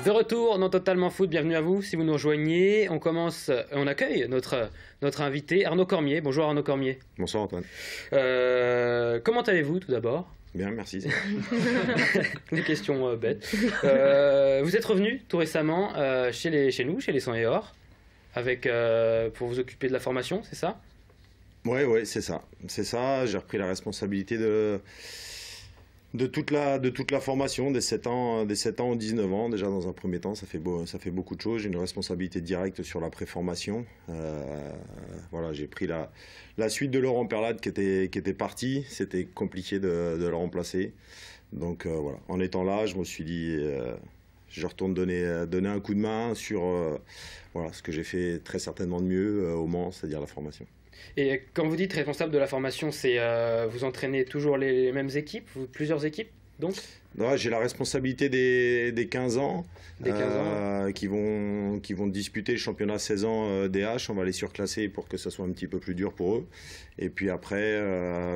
De retour dans Totalement Foot, bienvenue à vous. Si vous nous rejoignez, on accueille notre invité Arnaud Cormier. Bonjour Arnaud Cormier. Bonsoir Antoine. Comment allez-vous tout d'abord? Bien, merci. Des questions bêtes. Vous êtes revenu tout récemment chez nous, chez les 100 et Or, pour vous occuper de la formation, c'est ça? Ouais, c'est ça. C'est ça, j'ai repris la responsabilité de toute la formation des 7 ans aux 19 ans. Déjà dans un premier temps, ça fait beaucoup de choses. J'ai une responsabilité directe sur la préformation. Voilà, j'ai pris la suite de Laurent Perlade qui était parti. C'était compliqué de le remplacer. Donc voilà, en étant là, je me suis dit, je retourne donner un coup de main sur voilà, ce que j'ai fait très certainement de mieux au Mans, c'est-à-dire la formation. Et quand vous dites responsable de la formation, c'est vous entraînez toujours les mêmes équipes, plusieurs équipes donc? Ouais, j'ai la responsabilité des 15 ans, Des 15 ans. qui vont disputer le championnat 16 ans DH. On va les surclasser pour que ça soit un petit peu plus dur pour eux. Et puis après,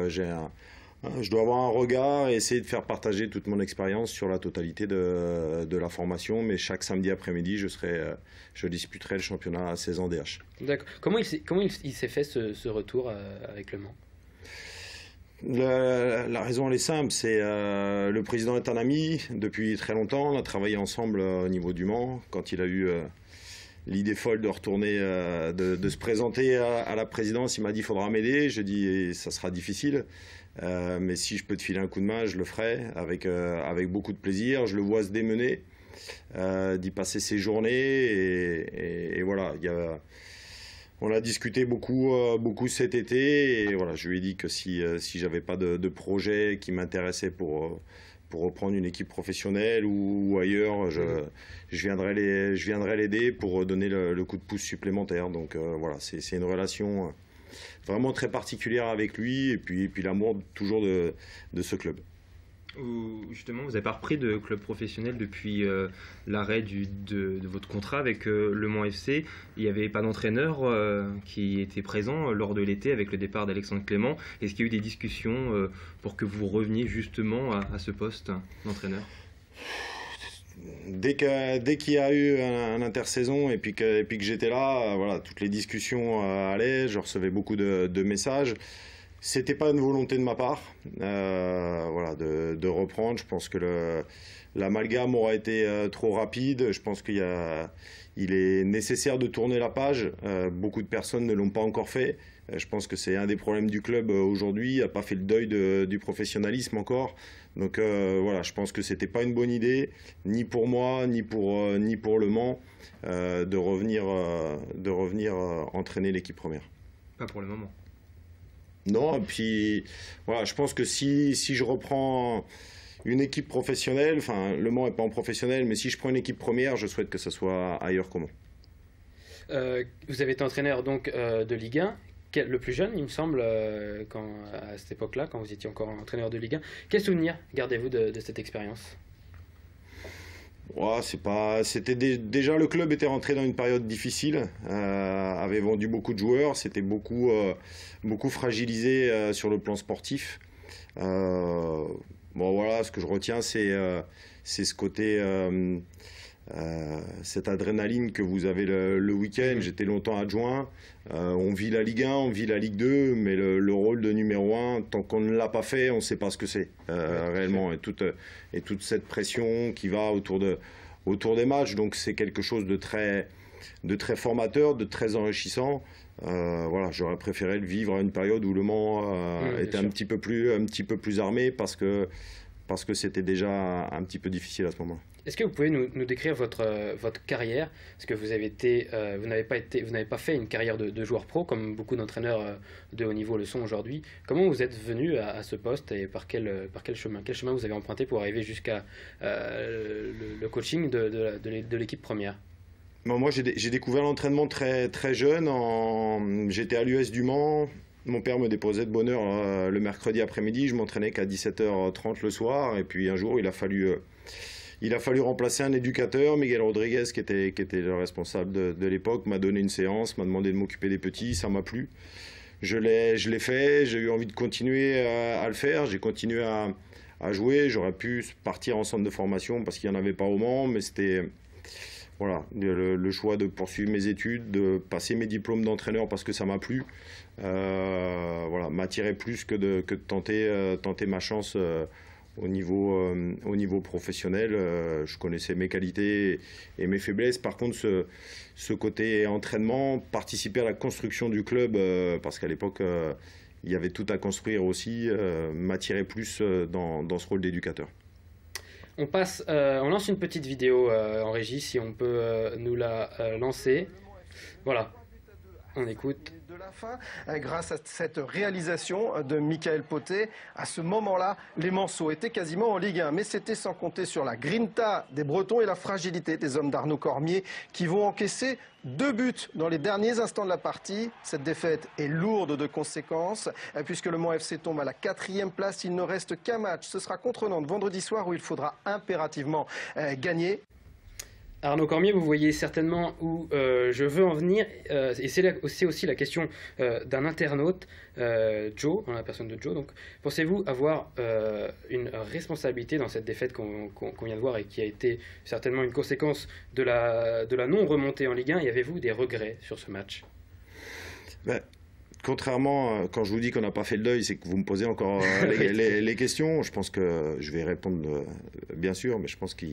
je dois avoir un regard et essayer de faire partager toute mon expérience sur la totalité de la formation. Mais chaque samedi après-midi, je disputerai le championnat 16 ans DH. D'accord. Comment il s'est fait ce retour avec Le Mans? La raison elle est simple, c'est le président est un ami depuis très longtemps. On a travaillé ensemble au niveau du Mans. Quand il a eu l'idée folle de retourner, de se présenter à la présidence, il m'a dit il faudra m'aider. Je dis ça sera difficile, mais si je peux te filer un coup de main, je le ferai avec beaucoup de plaisir. Je le vois se démener, d'y passer ses journées et voilà. On a discuté beaucoup cet été et voilà, je lui ai dit que si j'avais pas de projet qui m'intéressait pour reprendre une équipe professionnelle ou ailleurs, je viendrai l'aider pour donner le coup de pouce supplémentaire. Donc voilà, c'est une relation vraiment très particulière avec lui et puis l'amour toujours de ce club. Justement, vous n'avez pas repris de club professionnel depuis l'arrêt de votre contrat avec Le Mans FC. Il n'y avait pas d'entraîneur qui était présent lors de l'été avec le départ d'Alexandre Clément. Est-ce qu'il y a eu des discussions pour que vous reveniez justement à ce poste d'entraîneur? Dès qu'il y a eu un intersaison et puis que j'étais là, voilà, toutes les discussions allaient, je recevais beaucoup de messages. C'était pas une volonté de ma part, voilà, de reprendre. Je pense que l'amalgame aura été trop rapide. Je pense qu'il est nécessaire de tourner la page. Beaucoup de personnes ne l'ont pas encore fait. Je pense que c'est un des problèmes du club aujourd'hui. Il n'a pas fait le deuil du professionnalisme encore. Donc voilà, je pense que c'était pas une bonne idée, ni pour moi, ni pour Le Mans, de revenir entraîner l'équipe première. Pas pour le moment. Non, et puis voilà, je pense que si je reprends une équipe professionnelle, enfin Le Mans n'est pas en professionnel, mais si je prends une équipe première, je souhaite que ce soit ailleurs qu'au Mans. Vous avez été entraîneur donc de Ligue 1, le plus jeune il me semble, à cette époque-là, quand vous étiez encore entraîneur de Ligue 1. Quel souvenir gardez-vous de cette expérience? Ouais, déjà le club était rentré dans une période difficile, avait vendu beaucoup de joueurs, c'était beaucoup fragilisé sur le plan sportif. Bon voilà, ce que je retiens c'est ce côté, cette adrénaline que vous avez le week-end. J'étais longtemps adjoint, on vit la Ligue 1, on vit la Ligue 2, mais le rôle de numéro 1, tant qu'on ne l'a pas fait, on ne sait pas ce que c'est réellement. Et toute cette pression qui va autour des matchs, donc c'est quelque chose de très formateur, de très enrichissant. Voilà, j'aurais préféré le vivre à une période où Le Mans était un petit peu plus armé parce que c'était déjà un petit peu difficile à ce moment-là. Est-ce que vous pouvez nous décrire votre carrière? Parce que vous n'avez pas fait une carrière de joueur pro comme beaucoup d'entraîneurs de haut niveau le sont aujourd'hui. Comment vous êtes venu à ce poste et par quel chemin? Quel chemin vous avez emprunté pour arriver jusqu'à le coaching de l'équipe première? Bon, moi, j'ai découvert l'entraînement très, très jeune. J'étais à l'US du Mans. Mon père me déposait de bonne heure le mercredi après-midi. Je m'entraînais qu'à 17h30 le soir. Et puis un jour, il a fallu remplacer un éducateur. Miguel Rodriguez, qui était le responsable de l'époque, m'a donné une séance, m'a demandé de m'occuper des petits. Ça m'a plu. Je l'ai fait. J'ai eu envie de continuer à le faire. J'ai continué à jouer. J'aurais pu partir en centre de formation parce qu'il n'y en avait pas au Mans. Mais voilà, le choix de poursuivre mes études, de passer mes diplômes d'entraîneur parce que ça m'a plu, voilà, m'attirait plus que de tenter ma chance au niveau professionnel. Je connaissais mes qualités et mes faiblesses. Par contre, ce côté entraînement, participer à la construction du club, parce qu'à l'époque, il y avait tout à construire aussi, m'attirait plus dans ce rôle d'éducateur. On lance une petite vidéo en régie, si on peut nous la lancer. Voilà, on écoute. De la fin, grâce à cette réalisation de Michael Poté, à ce moment-là, les Manceaux étaient quasiment en Ligue 1. Mais c'était sans compter sur la grinta des Bretons et la fragilité des hommes d'Arnaud Cormier qui vont encaisser 2 buts dans les derniers instants de la partie. Cette défaite est lourde de conséquences puisque le Mans FC tombe à la 4e place. Il ne reste qu'un match. Ce sera contre Nantes vendredi soir où il faudra impérativement gagner. Arnaud Cormier, vous voyez certainement où je veux en venir, et c'est aussi la question d'un internaute, Joe, en la personne de Joe. Donc, pensez-vous avoir une responsabilité dans cette défaite qu'on vient de voir et qui a été certainement une conséquence de la non-remontée en Ligue 1, y avez-vous des regrets sur ce match? Contrairement, quand je vous dis qu'on n'a pas fait le deuil, c'est que vous me posez encore les questions. Je pense que je vais répondre, bien sûr, mais je pense que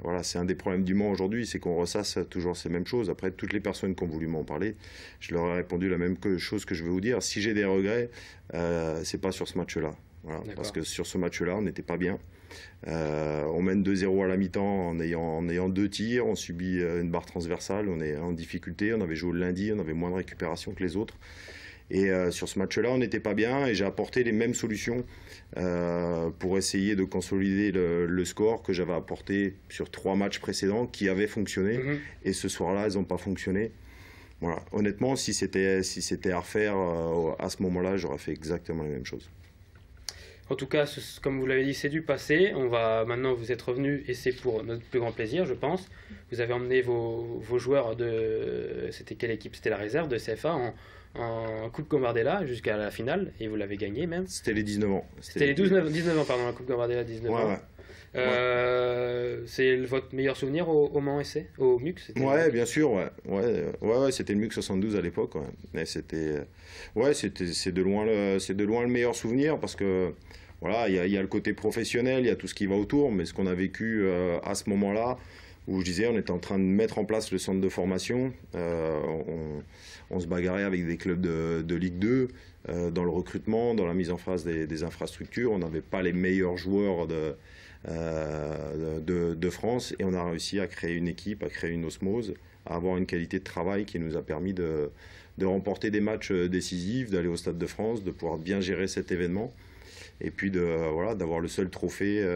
voilà, c'est un des problèmes du Mans aujourd'hui, c'est qu'on ressasse toujours ces mêmes choses. Après, toutes les personnes qui ont voulu m'en parler, je leur ai répondu la même chose que je vais vous dire. Si j'ai des regrets, c'est pas sur ce match-là. Voilà, parce que sur ce match-là, on n'était pas bien. On mène 2-0 à la mi-temps en ayant 2 tirs, on subit une barre transversale, on est en difficulté, on avait joué le lundi, on avait moins de récupération que les autres. Et sur ce match-là, on n'était pas bien et j'ai apporté les mêmes solutions pour essayer de consolider le score que j'avais apporté sur 3 matchs précédents qui avaient fonctionné. Et ce soir-là, elles n'ont pas fonctionné. Voilà. Honnêtement, si c'était à refaire à ce moment-là, j'aurais fait exactement la même chose. En tout cas, comme vous l'avez dit, c'est du passé. Maintenant, vous êtes revenu et c'est pour notre plus grand plaisir, je pense. Vous avez emmené vos joueurs c'était quelle équipe? C'était la réserve de CFA en Coupe Gambardella jusqu'à la finale et vous l'avez gagné même. C'était les 19 ans. C'était les 19 ans, pardon, la Coupe Gambardella, 19 ans. Ouais. C'est votre meilleur souvenir au Mans SC, au MUC? Ouais, bien sûr, ouais, c'était le MUC 72 à l'époque. Ouais. C'est de loin le meilleur souvenir parce que voilà, il y a le côté professionnel, il y a tout ce qui va autour, mais ce qu'on a vécu à ce moment-là, où je disais, on était en train de mettre en place le centre de formation, on se bagarrait avec des clubs de Ligue 2, dans le recrutement, dans la mise en place des infrastructures, on n'avait pas les meilleurs joueurs de France et on a réussi à créer une équipe, à créer une osmose, à avoir une qualité de travail qui nous a permis de remporter des matchs décisifs, d'aller au Stade de France, de pouvoir bien gérer cet événement et puis d'avoir le seul trophée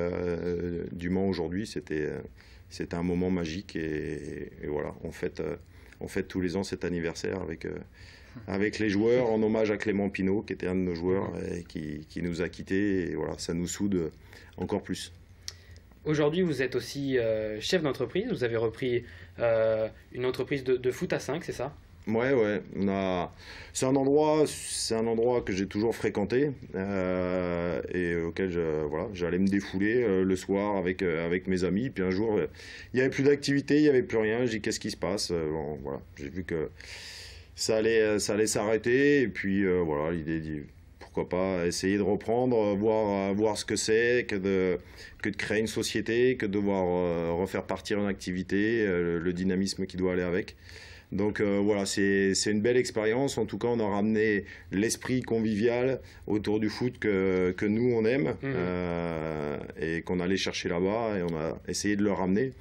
du Mans aujourd'hui. C'était un moment magique et voilà, on fête tous les ans cet anniversaire avec les joueurs en hommage à Clément Pinault qui était un de nos joueurs et qui nous a quittés et voilà, ça nous soude encore plus. Aujourd'hui, vous êtes aussi chef d'entreprise. Vous avez repris une entreprise de foot à 5, c'est ça? Ouais. C'est un endroit que j'ai toujours fréquenté et auquel j'allais me défouler le soir avec mes amis. Puis un jour, il n'y avait plus d'activité, il n'y avait plus rien. J'ai dit qu'est-ce qui se passe? Voilà, j'ai vu que ça allait s'arrêter. Et puis voilà, l'idée dit pourquoi pas essayer de reprendre, voir ce que c'est que de créer une société, que de devoir refaire partir une activité, le dynamisme qui doit aller avec. Donc voilà, c'est une belle expérience. En tout cas, on a ramené l'esprit convivial autour du foot que nous, on aime et qu'on allait chercher là-bas et on a essayé de le ramener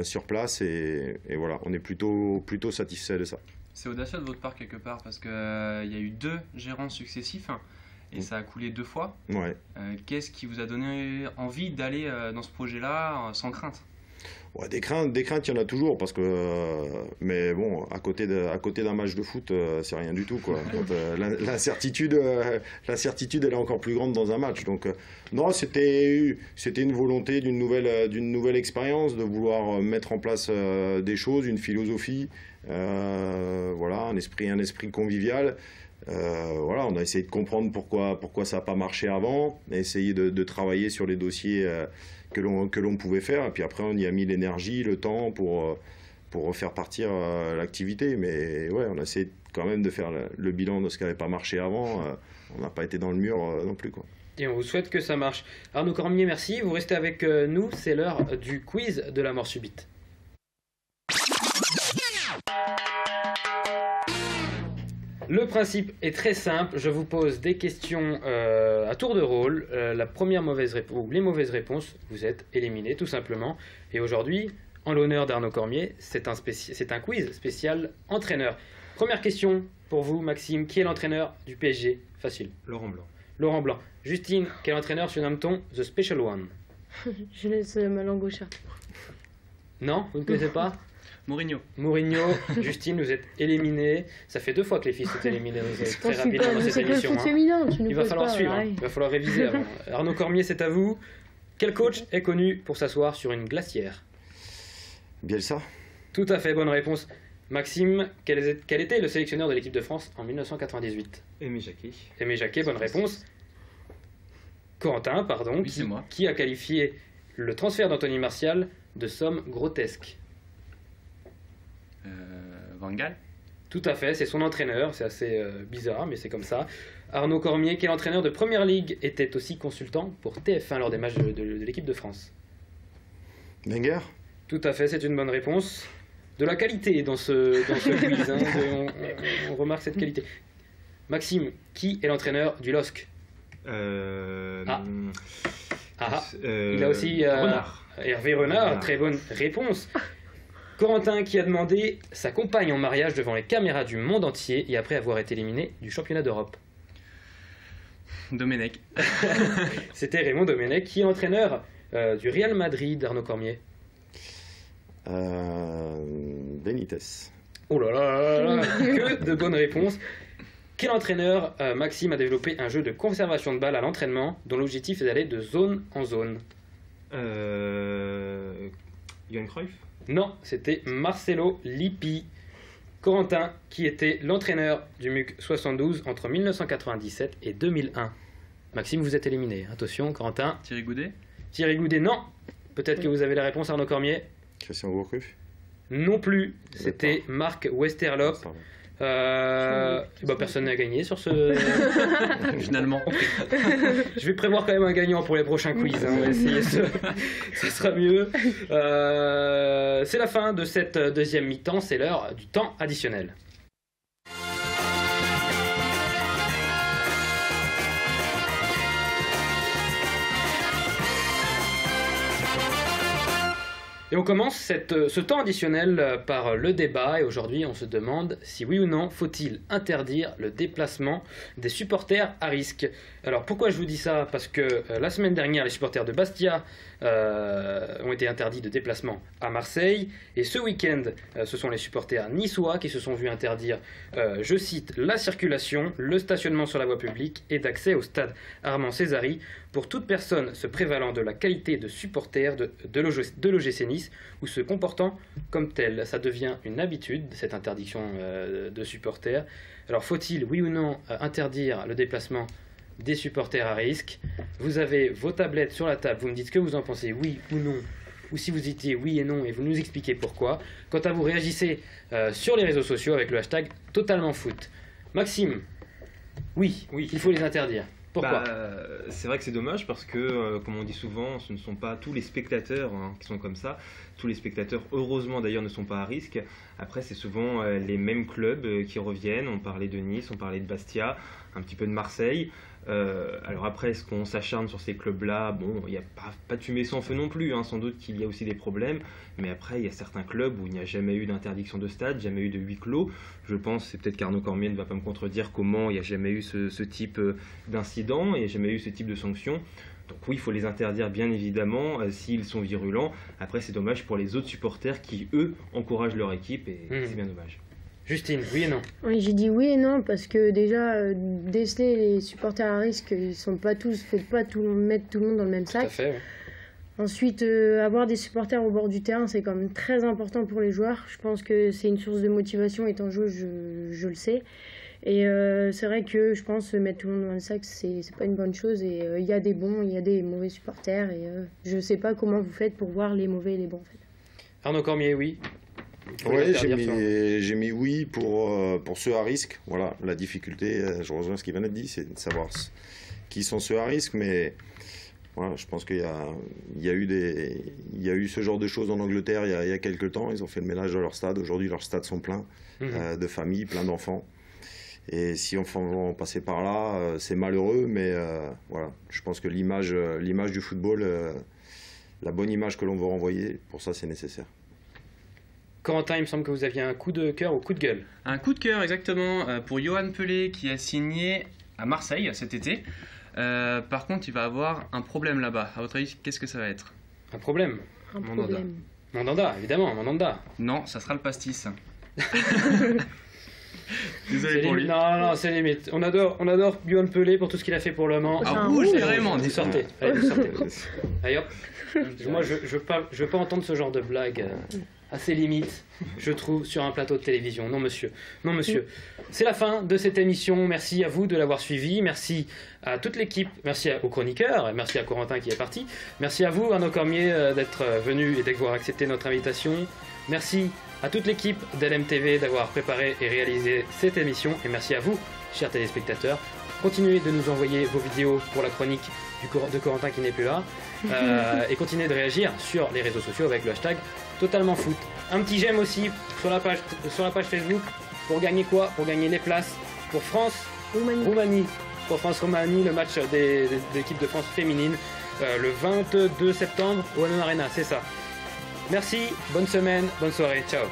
sur place et voilà, on est plutôt satisfait de ça. C'est audacieux de votre part quelque part parce qu'il y a eu 2 gérants successifs et ça a coulé 2 fois. Ouais. Qu'est-ce qui vous a donné envie d'aller dans ce projet-là sans crainte? Ouais, des craintes, il y en a toujours parce que, mais bon, à côté d'un match de foot, c'est rien du tout, quoi. L'incertitude, elle est encore plus grande dans un match. Donc, non, c'était une volonté d'une nouvelle expérience, de vouloir mettre en place des choses, une philosophie, voilà, un esprit convivial. Voilà, on a essayé de comprendre pourquoi ça n'a pas marché avant, et essayer de travailler sur les dossiers que l'on pouvait faire. Et puis après, on y a mis l'énergie, le temps pour faire partir l'activité. Mais ouais, on a essayé quand même de faire le bilan de ce qui n'avait pas marché avant. On n'a pas été dans le mur non plus, quoi. Et on vous souhaite que ça marche. Arnaud Cormier, merci. Vous restez avec nous. C'est l'heure du quiz de la mort subite. Le principe est très simple. Je vous pose des questions à tour de rôle. La première mauvaise réponse, ou les mauvaises réponses, vous êtes éliminés tout simplement. Et aujourd'hui, en l'honneur d'Arnaud Cormier, c'est un quiz spécial entraîneur. Première question pour vous, Maxime. Qui est l'entraîneur du PSG? Facile. Laurent Blanc. Laurent Blanc. Justine, quel entraîneur surnomme-t-on The Special One? Je laisse ma langue au chat. Non, vous ne connaissez pas? Mourinho. Mourinho. Justine, vous êtes éliminée. Ça fait 2 fois que les filles sont éliminées très rapidement dans cette C'est que le émission. foot Hein. féminin, tu nous Il va poses falloir pas, suivre, hein. pareil. Il va falloir réviser avant. Arnaud Cormier, c'est à vous. Quel coach est connu pour s'asseoir sur une glacière? Bielsa. Tout à fait, bonne réponse. Maxime, quel était le sélectionneur de l'équipe de France en 1998? Aimé Jacquet. Aimé Jacquet, bonne réponse. Corentin, pardon, Oui, c'est moi. qui a qualifié le transfert d'Anthony Martial de somme grotesque? Van Gaal. Tout à fait, c'est son entraîneur, c'est assez bizarre, mais c'est comme ça. Arnaud Cormier, quel entraîneur de Première Ligue était aussi consultant pour TF1 lors des matchs de l'équipe de France? Wenger. Tout à fait, c'est une bonne réponse. De la qualité dans ce quiz, hein, on remarque cette qualité. Maxime, qui est l'entraîneur du LOSC? Ah. Il a aussi Renard. Hervé Renard, très bonne réponse. Corentin qui a demandé sa compagne en mariage devant les caméras du monde entier et après avoir été éliminé du championnat d'Europe. Domenech. C'était Raymond Domenech qui est entraîneur du Real Madrid, Arnaud Cormier. Benitez. Oh là là là là, que de bonnes réponses. Quel entraîneur, Maxime, a développé un jeu de conservation de balles à l'entraînement dont l'objectif est d'aller de zone en zone? Johan Cruyff. Non, c'était Marcelo Lippi. Corentin, qui était l'entraîneur du MUC 72 entre 1997 et 2001. Maxime, vous êtes éliminé. Attention, Corentin. Thierry Goudet. Thierry Goudet, non. Peut-être que vous avez la réponse, Arnaud Cormier. Christian Gourcuff. Non plus. C'était Marc Westerlo. Pardon. Personne n'a gagné sur ce. Finalement. Je vais prévoir quand même un gagnant pour les prochains quiz. Hein. On va essayer ça sera mieux. C'est la fin de cette deuxième mi-temps. C'est l'heure du temps additionnel. Et on commence ce temps additionnel par le débat et aujourd'hui on se demande si oui ou non faut-il interdire le déplacement des supporters à risque. Alors pourquoi je vous dis ça? Parce que la semaine dernière les supporters de Bastia ont été interdits de déplacement à Marseille et ce week-end ce sont les supporters niçois qui se sont vus interdire, je cite, la circulation, le stationnement sur la voie publique et d'accès au stade Armand Césari pour toute personne se prévalant de la qualité de supporter de l'OGC Nice ou se comportant comme tel. Ça devient une habitude, cette interdiction de supporters. Alors faut-il, oui ou non, interdire le déplacement des supporters à risque? Vous avez vos tablettes sur la table, vous me dites ce que vous en pensez, oui ou non, ou si vous dites oui et non, et vous nous expliquez pourquoi. Quant à vous, réagissez sur les réseaux sociaux avec le hashtag TotalementFoot. Maxime, oui, il faut les interdire. Pourquoi? C'est vrai que c'est dommage parce que, comme on dit souvent, ce ne sont pas tous les spectateurs qui sont comme ça. Tous les spectateurs, heureusement d'ailleurs, ne sont pas à risque. Après, c'est souvent les mêmes clubs qui reviennent. On parlait de Nice, on parlait de Bastia, un petit peu de Marseille. Alors après, est-ce qu'on s'acharne sur ces clubs-là? Bon, il n'y a pas de fumée sans feu non plus, hein. Sans doute qu'il y a aussi des problèmes. Mais après, il y a certains clubs où il n'y a jamais eu d'interdiction de stade, jamais eu de huis clos. Je pense, c'est peut-être qu'Arnaud Cormier ne va pas me contredire, comment il n'y a jamais eu ce type d'incident, il n'y a jamais eu ce type de sanctions. Donc oui, il faut les interdire bien évidemment s'ils sont virulents. Après, c'est dommage pour les autres supporters qui, eux, encouragent leur équipe et c'est bien dommage. Justine, oui et non? Oui, j'ai dit oui et non parce que déjà, déceler les supporters à risque, ils sont pas tous, faut pas mettre tout le monde dans le même sac. Tout à fait, ouais. Ensuite, avoir des supporters au bord du terrain, c'est quand même très important pour les joueurs. Je pense que c'est une source de motivation, étant joueur, je le sais. Et c'est vrai que je pense mettre tout le monde dans le sac, c'est pas une bonne chose. Et il y a des bons, il y a des mauvais supporters. Et je sais pas comment vous faites pour voir les mauvais et les bons, en fait. Arnaud Cormier, oui. Oui, j'ai mis oui pour ceux à risque. Voilà, la difficulté, je rejoins ce qui vient d'être dit, c'est de savoir qui sont ceux à risque. Mais voilà, je pense qu'il y a eu ce genre de choses en Angleterre il y a quelques temps. Ils ont fait le ménage dans leur stade. Aujourd'hui, leurs stades sont pleins de familles, plein d'enfants. Et si on passait par là, c'est malheureux, mais voilà, je pense que l'image du football, la bonne image que l'on veut renvoyer, pour ça, c'est nécessaire. Corentin, il me semble que vous aviez un coup de cœur ou coup de gueule. Un coup de cœur, exactement, pour Yoann Pelé qui a signé à Marseille cet été. Par contre, il va avoir un problème là-bas. À votre avis, qu'est-ce que ça va être? Un problème? Un Mandanda. problème. Mandanda, évidemment, Mandanda. Non, ça sera le pastis. C'est Désolé pour lui. limite. Non, c'est limite. On adore Yoann Pelé pour tout ce qu'il a fait pour Le Mans. C'est Ah, un rouge, rouge. carrément. Vous sortez. Allez, vous sortez. Allez, hop. Moi, je veux pas entendre ce genre de blague assez limite, je trouve, sur un plateau de télévision. Non, monsieur. Non, monsieur. C'est la fin de cette émission. Merci à vous de l'avoir suivi. Merci à toute l'équipe. Merci aux chroniqueurs. Merci à Corentin qui est parti. Merci à vous, Arnaud Cormier, d'être venu et d'avoir accepté notre invitation. Merci à toute l'équipe d'LMTV d'avoir préparé et réalisé cette émission. Et merci à vous, chers téléspectateurs. Continuez de nous envoyer vos vidéos pour la chronique de Corentin qui n'est plus là. Et continuez de réagir sur les réseaux sociaux avec le hashtag Totalement-foot. Un petit j'aime aussi sur la page Facebook pour gagner quoi? Pour gagner les places pour France-Roumanie. Pour France-Roumanie, le match de l'équipe de France féminine le 22 septembre au MM Arena, c'est ça. Merci, bonne semaine, bonne soirée, ciao.